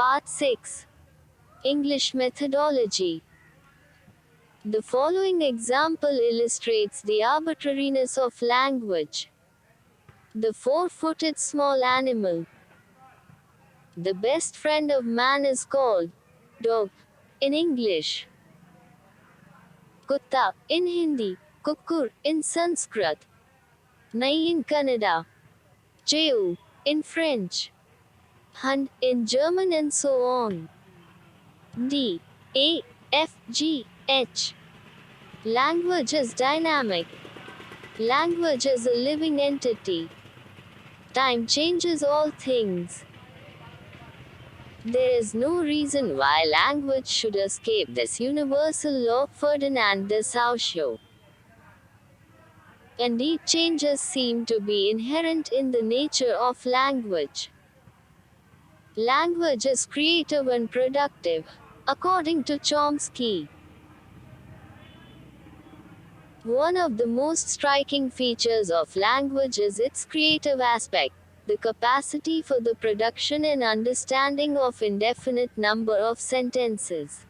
Part 6. English Methodology. The following example illustrates the arbitrariness of language. The four-footed small animal. The best friend of man is called dog in English, kutta in Hindi, kukkur in Sanskrit, nai in Kannada, jeu in French, hund in German, and so on. D. A. F. G. H. Language is dynamic. Language is a living entity. Time changes all things. There is no reason why language should escape this universal law. Ferdinand de Saussure. Indeed, changes seem to be inherent in the nature of language. Language is creative and productive, according to Chomsky. One of the most striking features of language is its creative aspect, the capacity for the production and understanding of indefinite number of sentences.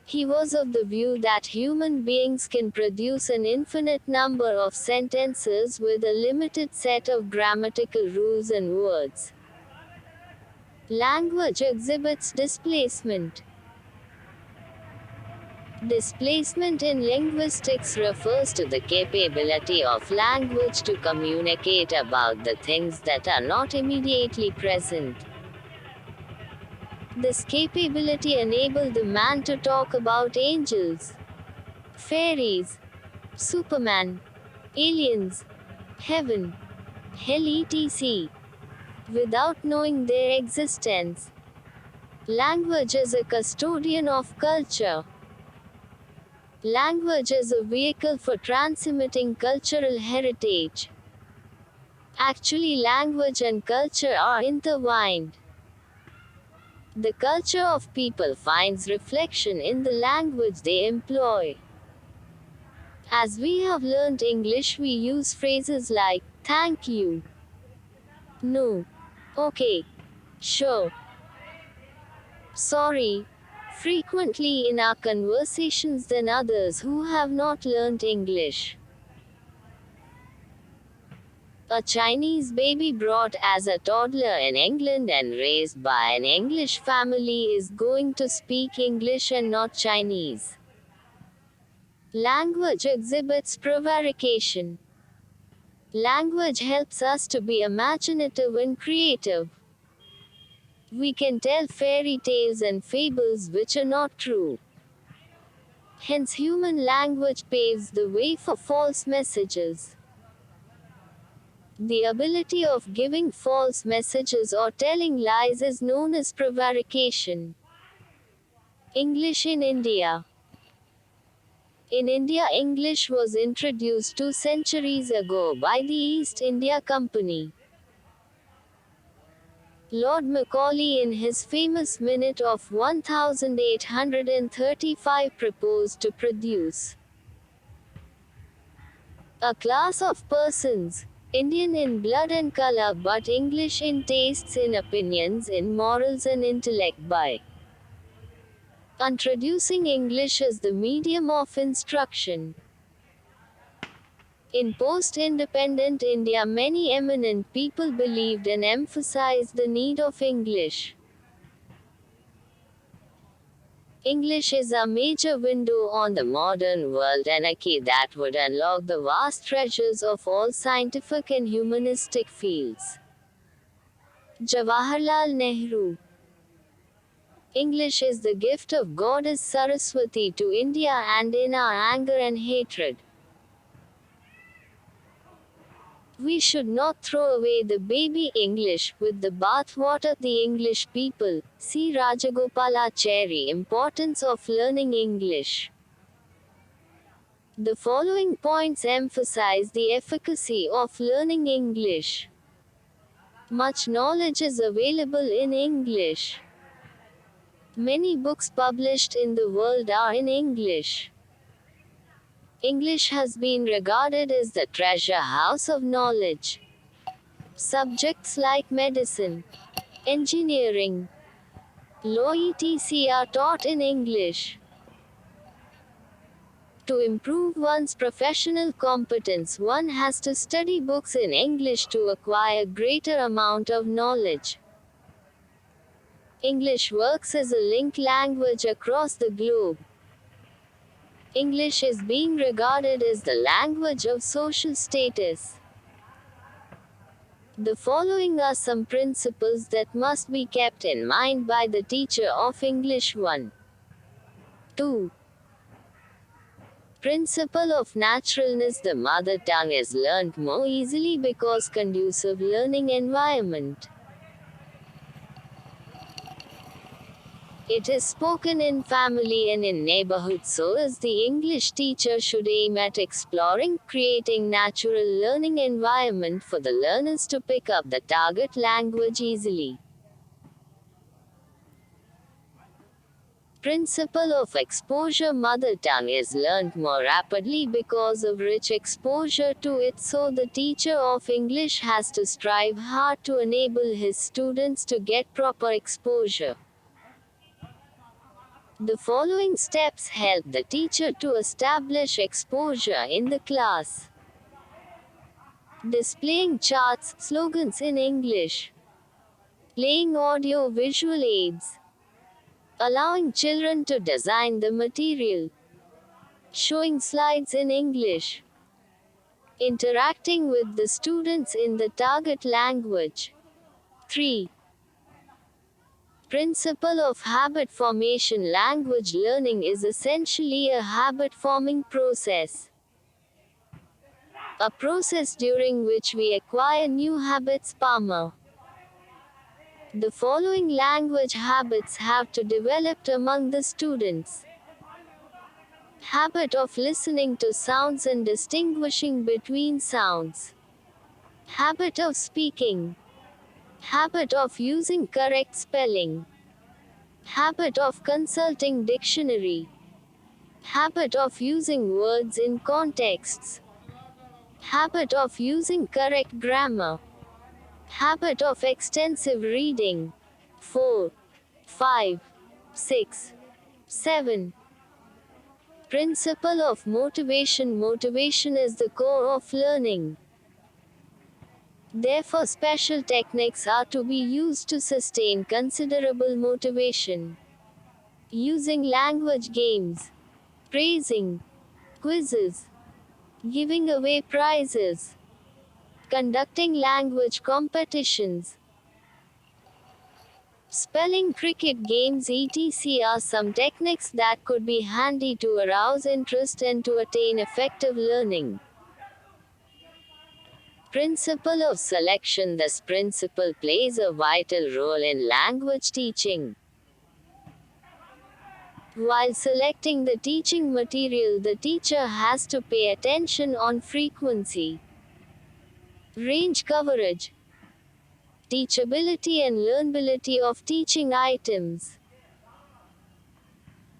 He was of the view that human beings can produce an infinite number of sentences with a limited set of grammatical rules and words. Language exhibits displacement. Displacement in linguistics refers to the capability of language to communicate about the things that are not immediately present. This capability enabled the man to talk about angels, fairies, Superman, aliens, heaven, hell etc. without knowing their existence. Language is a custodian of culture. Language is a vehicle for transmitting cultural heritage. Actually, language and culture are intertwined. The culture of people finds reflection in the language they employ. As we have learnt English, we use phrases like thank you, no, okay, sure, sorry, frequently in our conversations than others who have not learnt English. A Chinese baby brought as a toddler in England and raised by an English family is going to speak English and not Chinese. Language exhibits prevarication. Language helps us to be imaginative and creative. We can tell fairy tales and fables which are not true. Hence, human language paves the way for false messages. The ability of giving false messages or telling lies is known as prevarication. English in India. In India, English was introduced 2 centuries ago by the East India Company. Lord Macaulay, in his famous Minute of 1835, proposed to produce a class of persons, Indian in blood and color but English in tastes, in opinions, in morals and intellect, by introducing English as the medium of instruction. In post-independent India, many eminent people believed and emphasized the need of English. English is a major window on the modern world and a key that would unlock the vast treasures of all scientific and humanistic fields. Jawaharlal Nehru. English is the gift of Goddess Saraswati to India, and in our anger and hatred, we should not throw away the baby English with the bathwater. The English people. See Rajagopalachari. Importance of learning English. The following points emphasize the efficacy of learning English. Much knowledge is available in English. Many books published in the world are in English. English has been regarded as the treasure house of knowledge. Subjects like medicine, engineering, law etc. are taught in English. To improve one's professional competence, one has to study books in English to acquire greater amount of knowledge. English works as a link language across the globe. English is being regarded as the language of social status. The following are some principles that must be kept in mind by the teacher of English. 1. 2. Principle of naturalness. The mother tongue is learned more easily because conducive learning environment. It is spoken in family and in neighborhood, so as the English teacher should aim at exploring, creating natural learning environment for the learners to pick up the target language easily. Principle of exposure. Mother tongue is learned more rapidly because of rich exposure to it, so the teacher of English has to strive hard to enable his students to get proper exposure. The following steps help the teacher to establish exposure in the class. Displaying charts, slogans in English. Playing audio-visual aids. Allowing children to design the material. Showing slides in English. Interacting with the students in the target language. 3. Principle of habit formation. Language learning is essentially a habit-forming process. A process during which we acquire new habits. Palmer. The following language habits have to develop among the students. Habit of listening to sounds and distinguishing between sounds. Habit of speaking. Habit of using correct spelling. Habit of consulting dictionary. Habit of using words in contexts. Habit of using correct grammar. Habit of extensive reading. 4, 5, 6, 7. Principle of motivation. Motivation is the core of learning. Therefore, special techniques are to be used to sustain considerable motivation. Using language games, praising, quizzes, giving away prizes, conducting language competitions, spelling, cricket games etc. are some techniques that could be handy to arouse interest and to attain effective learning. Principle of selection. This principle plays a vital role in language teaching. While selecting the teaching material, the teacher has to pay attention on frequency, range coverage, teachability and learnability of teaching items.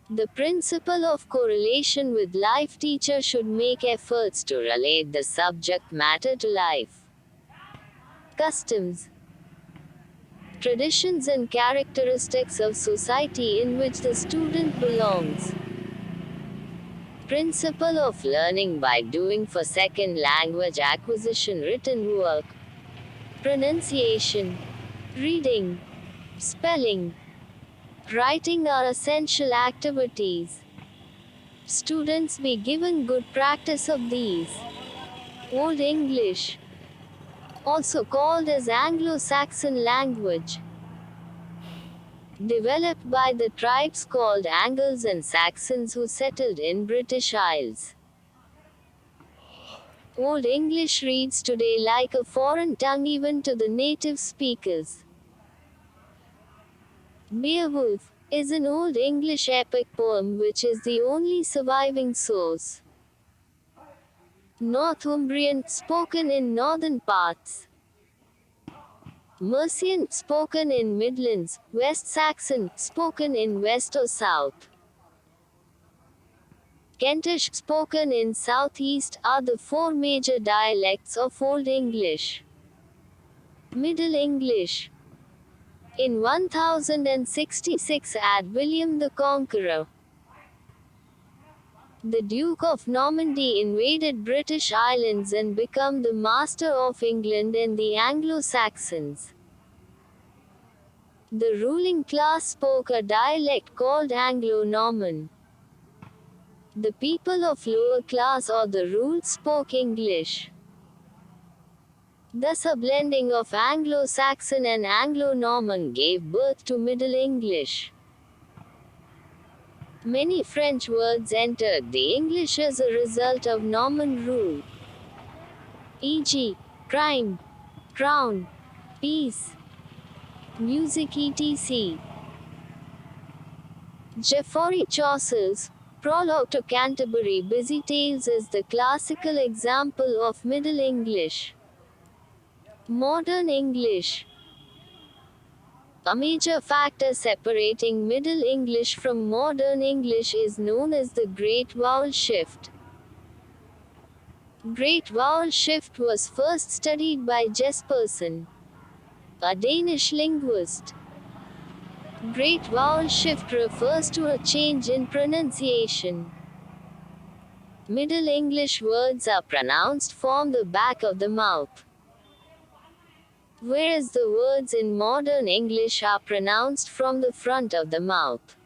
The principle of correlation with life. Teacher should make efforts to relate the subject matter to life. Customs, traditions and characteristics of society in which the student belongs. Principle of learning by doing. For second language acquisition, written work, pronunciation, reading, spelling, writing are essential activities. Students be given good practice of these. Old English, also called as Anglo-Saxon language, developed by the tribes called Angles and Saxons who settled in British Isles. Old English reads today like a foreign tongue even to the native speakers. Beowulf is an Old English epic poem which is the only surviving source. Northumbrian, spoken in northern parts. Mercian, spoken in Midlands. West Saxon, spoken in west or south. Kentish, spoken in southeast, are the four major dialects of Old English. Middle English, In 1066 at William the Conqueror, the Duke of Normandy invaded British Islands and became the master of England and the Anglo-Saxons. The ruling class spoke a dialect called Anglo-Norman. The people of lower class or the ruled spoke English. Thus a blending of Anglo-Saxon and Anglo-Norman gave birth to Middle English. Many French words entered the English as a result of Norman rule, e.g., crime, crown, peace, music etc. Geoffrey Chaucer's Prologue to Canterbury Busy Tales is the classical example of Middle English. Modern English. A major factor separating Middle English from Modern English is known as the Great Vowel Shift. Great Vowel Shift was first studied by Jespersen, a Danish linguist. Great Vowel Shift refers to a change in pronunciation. Middle English words are pronounced from the back of the mouth, whereas the words in Modern English are pronounced from the front of the mouth.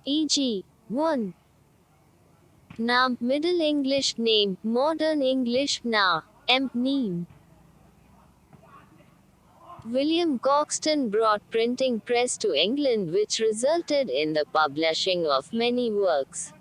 E.g., 1. Nam, Middle English name, Modern English na, neem. William Caxton brought printing press to England, which resulted in the publishing of many works.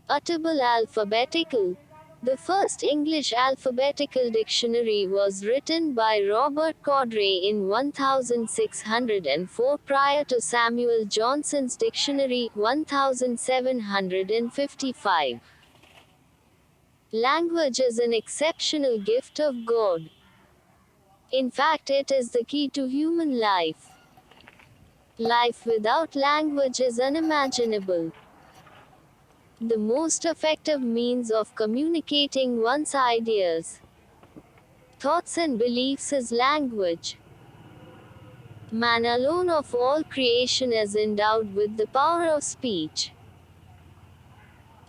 Utable alphabetical. The first English alphabetical dictionary was written by Robert Cordray in 1604 prior to Samuel Johnson's dictionary, 1755. Language is an exceptional gift of God. In fact, it is the key to human life. Life without language is unimaginable. The most effective means of communicating one's ideas, thoughts and beliefs is language. Man alone of all creation is endowed with the power of speech.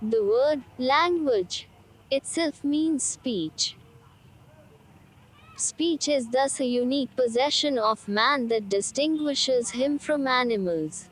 The word, language, itself means speech. Speech is thus a unique possession of man that distinguishes him from animals.